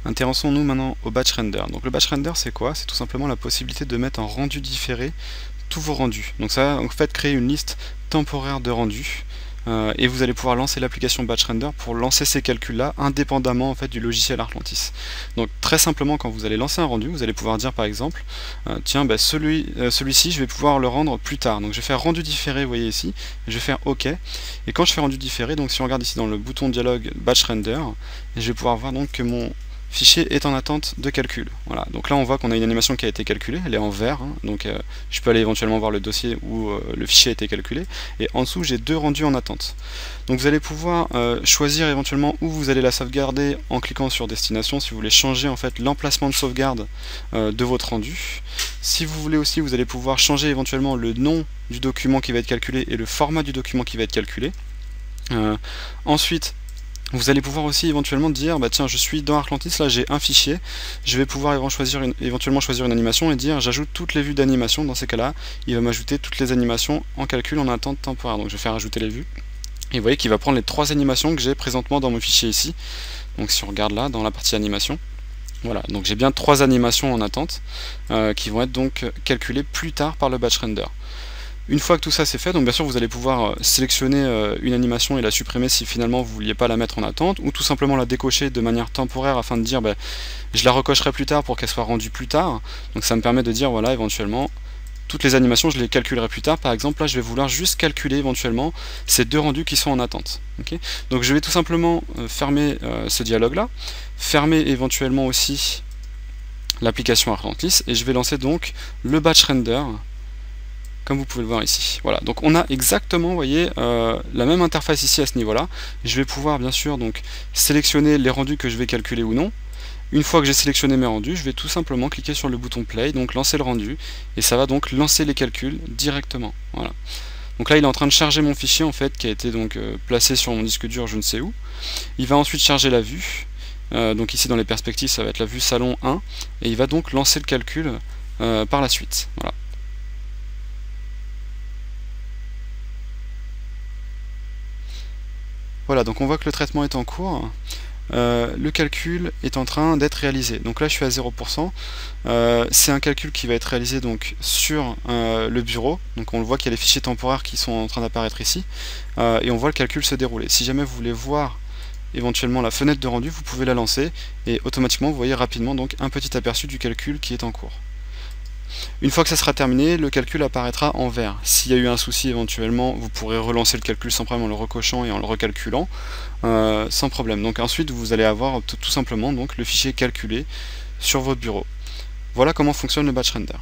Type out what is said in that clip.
Intéressons-nous maintenant au batch render. Donc le batch render, c'est quoi? C'est tout simplement la possibilité de mettre en rendu différé tous vos rendus. Donc ça va en fait créer une liste temporaire de rendus. Et vous allez pouvoir lancer l'application Batch Render pour lancer ces calculs-là indépendamment en fait du logiciel Artlantis. Donc très simplement, quand vous allez lancer un rendu, vous allez pouvoir dire par exemple, tiens, bah, celui-ci je vais pouvoir le rendre plus tard. Donc je vais faire rendu différé, vous voyez ici, je vais faire OK. Et quand je fais rendu différé, donc si on regarde ici dans le bouton dialogue Batch Render, je vais pouvoir voir donc que mon fichier est en attente de calcul. Voilà. Donc là on voit qu'on a une animation qui a été calculée, elle est en vert, hein. Donc je peux aller éventuellement voir le dossier où le fichier a été calculé, et en dessous j'ai 2 rendus en attente. Donc vous allez pouvoir choisir éventuellement où vous allez la sauvegarder en cliquant sur destination, si vous voulez changer en fait l'emplacement de sauvegarde de votre rendu. Si vous voulez aussi, vous allez pouvoir changer éventuellement le nom du document qui va être calculé et le format du document qui va être calculé. Ensuite, vous allez pouvoir aussi éventuellement dire, bah tiens, je suis dans Artlantis, là j'ai un fichier, je vais pouvoir éventuellement choisir une animation et dire j'ajoute toutes les vues d'animation. Dans ces cas-là, il va m'ajouter toutes les animations en calcul en attente temporaire. Donc je vais faire ajouter les vues. Et vous voyez qu'il va prendre les 3 animations que j'ai présentement dans mon fichier ici. Donc si on regarde là, dans la partie animation, voilà, donc j'ai bien 3 animations en attente qui vont être donc calculées plus tard par le batch render. Une fois que tout ça c'est fait, donc bien sûr vous allez pouvoir sélectionner une animation et la supprimer si finalement vous ne vouliez pas la mettre en attente, ou tout simplement la décocher de manière temporaire afin de dire je la recocherai plus tard pour qu'elle soit rendue plus tard. Donc ça me permet de dire voilà, éventuellement toutes les animations je les calculerai plus tard. Par exemple là je vais vouloir juste calculer éventuellement ces 2 rendus qui sont en attente. Okay, donc je vais tout simplement fermer ce dialogue là, fermer éventuellement aussi l'application Artlantis, et je vais lancer donc le batch render, comme vous pouvez le voir ici. Voilà, donc on a exactement, vous voyez, la même interface ici à ce niveau-là. Je vais pouvoir bien sûr donc sélectionner les rendus que je vais calculer ou non. Une fois que j'ai sélectionné mes rendus, je vais tout simplement cliquer sur le bouton play, donc lancer le rendu, et ça va donc lancer les calculs directement. Voilà. Donc là il est en train de charger mon fichier en fait, qui a été donc placé sur mon disque dur je ne sais où. Il va ensuite charger la vue, donc ici dans les perspectives ça va être la vue salon 1, et il va donc lancer le calcul par la suite. Voilà. Voilà, donc on voit que le traitement est en cours. Le calcul est en train d'être réalisé. Donc là je suis à 0%. C'est un calcul qui va être réalisé donc sur le bureau. Donc on le voit qu'il y a les fichiers temporaires qui sont en train d'apparaître ici. Et on voit le calcul se dérouler. Si jamais vous voulez voir éventuellement la fenêtre de rendu, vous pouvez la lancer et automatiquement vous voyez rapidement donc un petit aperçu du calcul qui est en cours. Une fois que ça sera terminé, le calcul apparaîtra en vert. S'il y a eu un souci éventuellement, vous pourrez relancer le calcul sans problème en le recochant et en le recalculant, sans problème. Donc ensuite vous allez avoir tout simplement donc le fichier calculé sur votre bureau. Voilà comment fonctionne le batch render.